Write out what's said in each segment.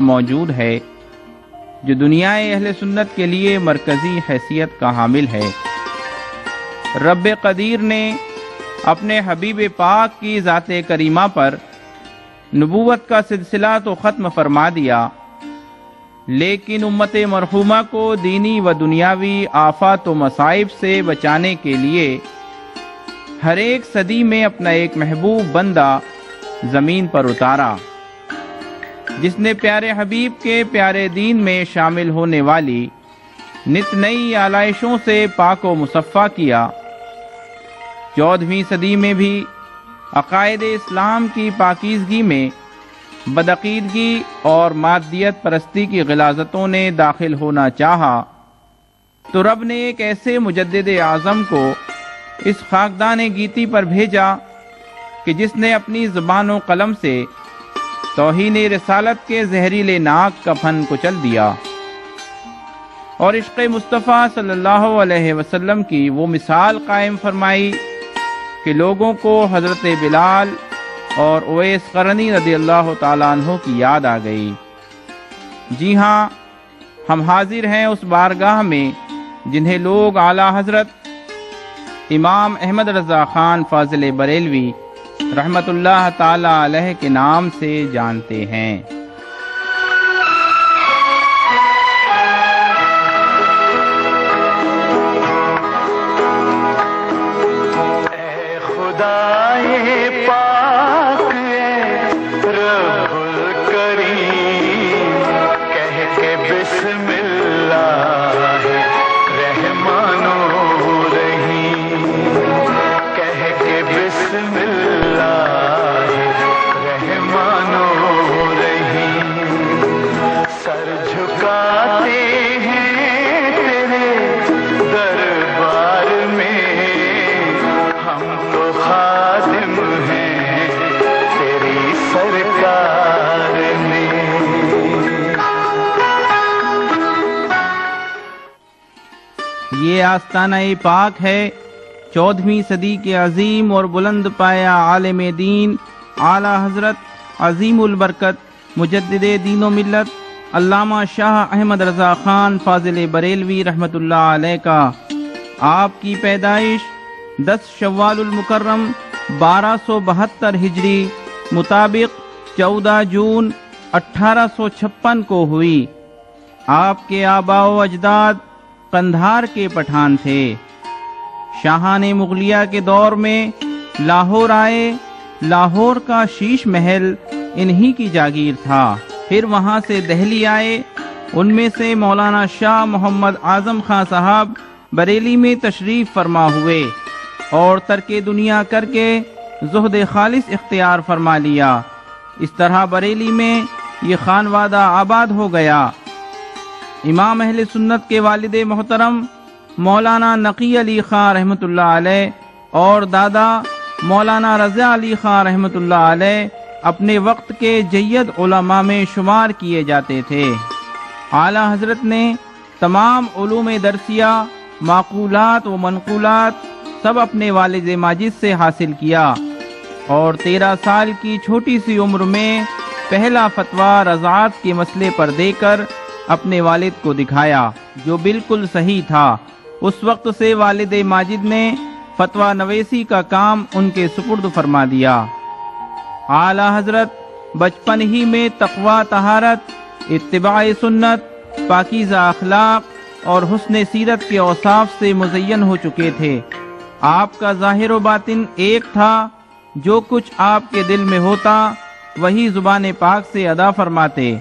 موجود ہے جو دنیا اہل سنت کے لیے مرکزی حیثیت کا حامل ہے۔ رب قدیر نے اپنے حبیب پاک کی ذات کریمہ پر نبوت کا سلسلہ تو ختم فرما دیا، لیکن امت مرحومہ کو دینی و دنیاوی آفات و مصائب سے بچانے کے لیے ہر ایک صدی میں اپنا ایک محبوب بندہ زمین پر اتارا، جس نے پیارے حبیب کے پیارے دین میں شامل ہونے والی نت نئی آلائشوں سے پاک و مصفا کیا۔ 14ویں صدی میں بھی عقائد اسلام کی پاکیزگی میں بدعقیدگی اور مادیت پرستی کی غلاظتوں نے داخل ہونا چاہا تو رب نے ایک ایسے مجدد اعظم کو اس خاکدان گیتی پر بھیجا کہ جس نے اپنی زبان و قلم سے توہین رسالت کے زہریلے ناک کا پھن کچل دیا اور عشق مصطفیٰ صلی اللہ علیہ وسلم کی وہ مثال قائم فرمائی کہ لوگوں کو حضرت بلال اور اویس قرنی رضی اللہ تعالیٰ عنہ کی یاد آ گئی۔ جی ہاں، ہم حاضر ہیں اس بارگاہ میں جنہیں لوگ اعلیٰ حضرت امام احمد رضا خان فاضل بریلوی رحمت اللہ تعالی علیہ کے نام سے جانتے ہیں۔ اے خدائے پاک اے رب الکریم، کہہ کے بسم اللہ رحمان الرحیم، کہہ کے بسم اللہ رحمان الرحیم، سر جھکاتے ہیں تیرے دربار میں، ہم تو خادم ہیں تیری سرکار میں۔ یہ آستانہ پاک ہے 14ویں صدی کے عظیم اور بلند پایا عالم دین اعلیٰ حضرت عظیم البرکت مجدد دین و ملت علامہ شاہ احمد رضا خان فاضل بریلوی رحمت اللہ علیہ کا۔ آپ کی پیدائش 10 شوال المکرم 1272 ہجری مطابق 14 جون 1856 کو ہوئی۔ آپ کے آباء و اجداد قندھار کے پٹھان تھے۔ شاہان مغلیہ کے دور میں لاہور آئے، لاہور کا شیش محل انہی کی جاگیر تھا۔ پھر وہاں سے دہلی آئے، ان میں سے مولانا شاہ محمد اعظم خان صاحب بریلی میں تشریف فرما ہوئے اور ترک دنیا کر کے زہد خالص اختیار فرما لیا۔ اس طرح بریلی میں یہ خانوادہ آباد ہو گیا۔ امام اہل سنت کے والد محترم مولانا نقی علی خان رحمت اللہ علیہ اور دادا مولانا رضا علی خان رحمت اللہ علیہ اپنے وقت کے جید علماء میں شمار کیے جاتے تھے۔ اعلیٰ حضرت نے تمام علوم درسیہ، معقولات و منقولات سب اپنے والد ماجد سے حاصل کیا اور 13 سال کی چھوٹی سی عمر میں پہلا فتویٰ رضاعت کے مسئلے پر دے کر اپنے والد کو دکھایا، جو بالکل صحیح تھا۔ اس وقت سے والد ماجد نے فتویٰ نویسی کا کام ان کے سپرد فرما دیا۔ اعلیٰ حضرت بچپن ہی میں تقویٰ، طہارت، اتباع سنت، پاکیزہ اخلاق اور حسن سیرت کے اوصاف سے مزین ہو چکے تھے۔ آپ کا ظاہر و باطن ایک تھا، جو کچھ آپ کے دل میں ہوتا وہی زبان پاک سے ادا فرماتے،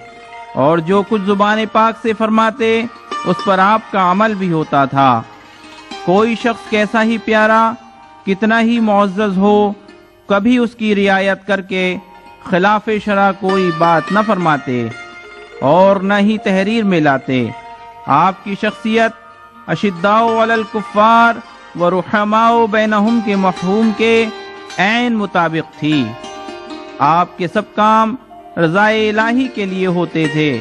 اور جو کچھ زبان پاک سے فرماتے اس پر آپ کا عمل بھی ہوتا تھا۔ کوئی شخص کیسا ہی پیارا، کتنا ہی معزز ہو، کبھی اس کی رعایت کر کے خلاف شرع کوئی بات نہ فرماتے اور نہ ہی تحریر میں لاتے۔ آپ کی شخصیت اشداء علی الکفار و رحماء بینہم کے مفہوم کے عین مطابق تھی۔ آپ کے سب کام رضا الہی کے لیے ہوتے تھے،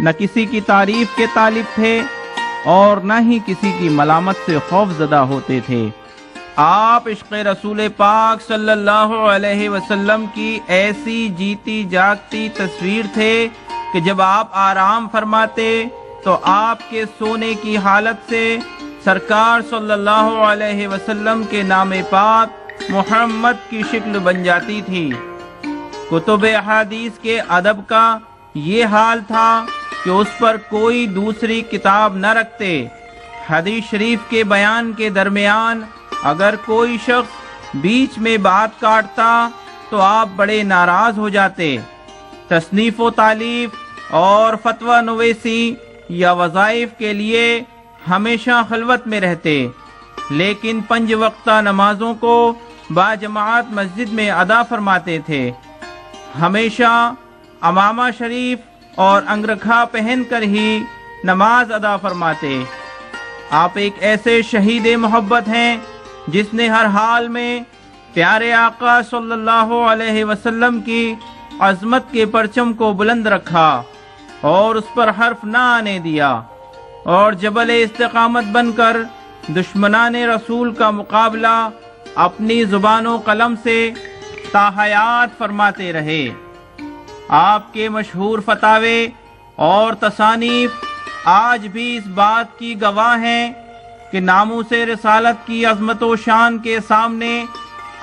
نہ کسی کی تعریف کے طالب تھے اور نہ ہی کسی کی ملامت سے خوف زدہ ہوتے تھے۔ آپ عشق رسول پاک صلی اللہ علیہ وسلم کی ایسی جیتی جاگتی تصویر تھے کہ جب آپ آرام فرماتے تو آپ کے سونے کی حالت سے سرکار صلی اللہ علیہ وسلم کے نام پاک محمد کی شکل بن جاتی تھی۔ کتب احادیث کے ادب کا یہ حال تھا کہ اس پر کوئی دوسری کتاب نہ رکھتے۔ حدیث شریف کے بیان کے درمیان اگر کوئی شخص بیچ میں بات کاٹتا تو آپ بڑے ناراض ہو جاتے۔ تصنیف و تالیف اور فتویٰ نویسی یا وظائف کے لیے ہمیشہ خلوت میں رہتے، لیکن 5 وقتہ نمازوں کو باجماعت مسجد میں ادا فرماتے تھے۔ ہمیشہ عمامہ شریف اور انگرکھا پہن کر ہی نماز ادا فرماتے۔ آپ ایک ایسے شہید محبت ہیں جس نے ہر حال میں پیارے آقا صلی اللہ علیہ وسلم کی عظمت کے پرچم کو بلند رکھا اور اس پر حرف نہ آنے دیا، اور جبل استقامت بن کر دشمنان رسول کا مقابلہ اپنی زبان و قلم سے تا حیات فرماتے رہے۔ آپ کے مشہور فتاوے اور تصانیف آج بھی اس بات کی گواہ ہیں کہ ناموس رسالت کی عظمت و شان کے سامنے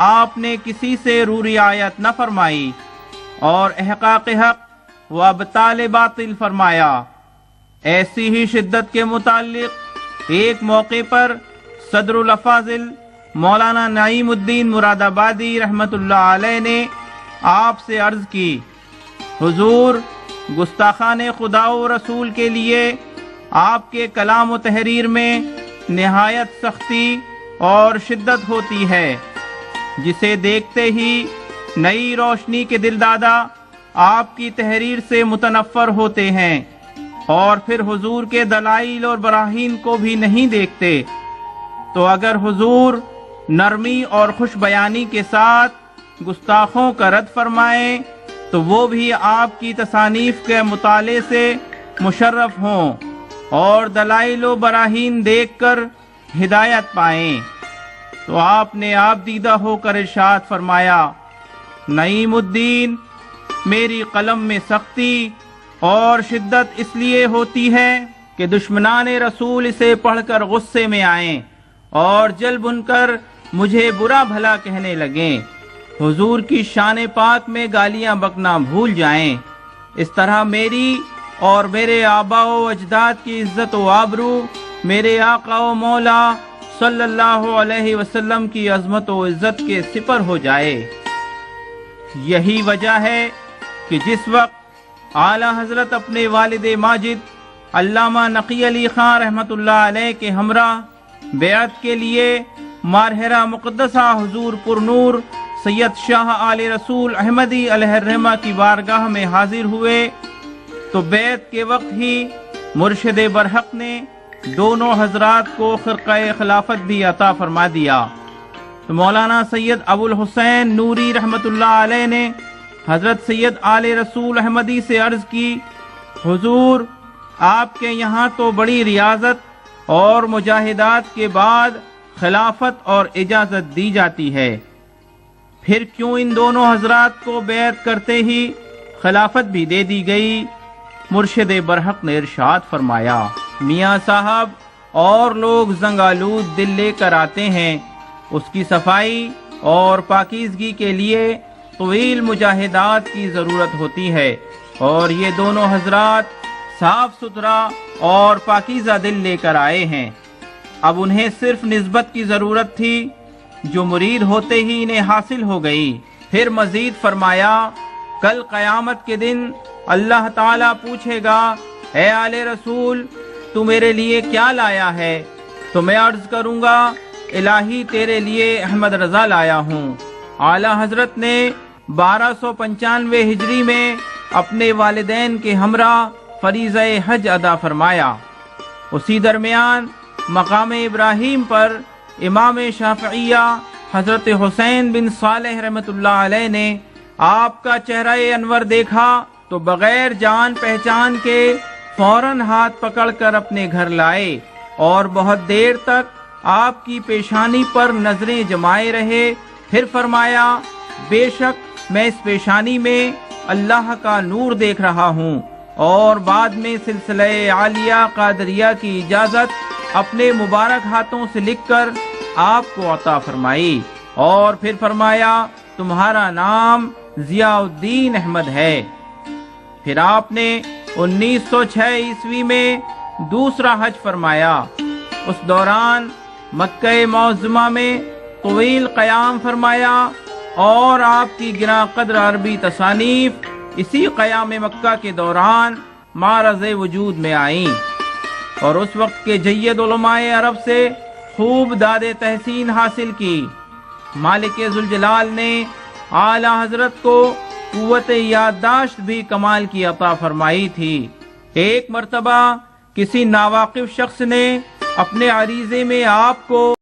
آپ نے کسی سے رو رعایت نہ فرمائی اور احقاق حق و ابطال باطل فرمایا۔ ایسی ہی شدت کے متعلق ایک موقع پر صدر الافاضل مولانا نعیم الدین مراد آبادی رحمت اللہ علیہ نے آپ سے عرض کی، حضور، گستاخان خدا و رسول کے لیے آپ کے کلام و تحریر میں نہایت سختی اور شدت ہوتی ہے، جسے دیکھتے ہی نئی روشنی کے دل دادا آپ کی تحریر سے متنفر ہوتے ہیں اور پھر حضور کے دلائل اور براہین کو بھی نہیں دیکھتے۔ تو اگر حضور نرمی اور خوش بیانی کے ساتھ گستاخوں کا رد فرمائیں تو وہ بھی آپ کی تصانیف کے مطالعے سے مشرف ہوں اور دلائل و براہین دیکھ کر ہدایت پائیں۔ تو آپ نے آپ دیدہ ہو کر ارشاد فرمایا، نعیم الدین، میری قلم میں سختی اور شدت اس لیے ہوتی ہے کہ دشمنان رسول اسے پڑھ کر غصے میں آئیں اور جل بن کر مجھے برا بھلا کہنے لگیں، حضور کی شان پاک میں گالیاں بکنا بھول جائیں۔ اس طرح میری اور میرے آباء و اجداد کی عزت و آبرو میرے آقا و مولا صلی اللہ علیہ وسلم کی عظمت و عزت کے سپر ہو جائے۔ یہی وجہ ہے کہ جس وقت اعلی حضرت اپنے والد ماجد علامہ نقی علی خان رحمت اللہ علیہ کے ہمراہ بیعت کے لیے مارہرہ مقدسہ حضور پرنور سید شاہ آل رسول احمدی علیہ الرحمہ کی بارگاہ میں حاضر ہوئے تو بیعت کے وقت ہی مرشد برحق نے دونوں حضرات کو خرقہ خلافت بھی عطا فرما دیا۔ تو مولانا سید ابو الحسین نوری رحمت اللہ علیہ نے حضرت سید آل رسول احمدی سے عرض کی، حضور، آپ کے یہاں تو بڑی ریاضت اور مجاہدات کے بعد خلافت اور اجازت دی جاتی ہے، پھر کیوں ان دونوں حضرات کو بیعت کرتے ہی خلافت بھی دے دی گئی؟ مرشد برحق نے ارشاد فرمایا، میاں صاحب اور لوگ زنگالود دل لے کر آتے ہیں، اس کی صفائی اور پاکیزگی کے لیے طویل مجاہدات کی ضرورت ہوتی ہے، اور یہ دونوں حضرات صاف ستھرا اور پاکیزہ دل لے کر آئے ہیں۔ اب انہیں صرف نسبت کی ضرورت تھی جو مرید ہوتے ہی انہیں حاصل ہو گئی۔ پھر مزید فرمایا، کل قیامت کے دن اللہ تعالیٰ پوچھے گا، اے آل رسول، تو میرے لیے کیا لایا ہے؟ تو میں عرض کروں گا، الہی تیرے لیے احمد رضا لایا ہوں۔ اعلیٰ حضرت نے 1295 ہجری میں اپنے والدین کے ہمراہ فریضہ حج ادا فرمایا۔ اسی درمیان مقام ابراہیم پر امام شافعیہ حضرت حسین بن صالح رحمت اللہ علیہ نے آپ کا چہرہ انور دیکھا تو بغیر جان پہچان کے فوراً ہاتھ پکڑ کر اپنے گھر لائے اور بہت دیر تک آپ کی پیشانی پر نظریں جمائے رہے۔ پھر فرمایا، بے شک میں اس پیشانی میں اللہ کا نور دیکھ رہا ہوں اور بعد میں سلسلہ عالیہ قادریہ کی اجازت اپنے مبارک ہاتھوں سے لکھ کر آپ کو عطا فرمائی، اور پھر فرمایا تمہارا نام ضیاء الدین احمد ہے۔ پھر آپ نے 1906 عیسوی میں دوسرا حج فرمایا۔ اس دوران مکہ معظمہ میں طویل قیام فرمایا، اور آپ کی گراں قدر عربی تصانیف اسی قیام مکہ کے دوران معرض وجود میں آئیں، اور اس وقت کے جید علماء عرب سے خوب داد تحسین حاصل کی۔ مالک ذوالجلال نے اعلی حضرت کو قوت یادداشت بھی کمال کی عطا فرمائی تھی۔ ایک مرتبہ کسی ناواقف شخص نے اپنے عریضے میں آپ کو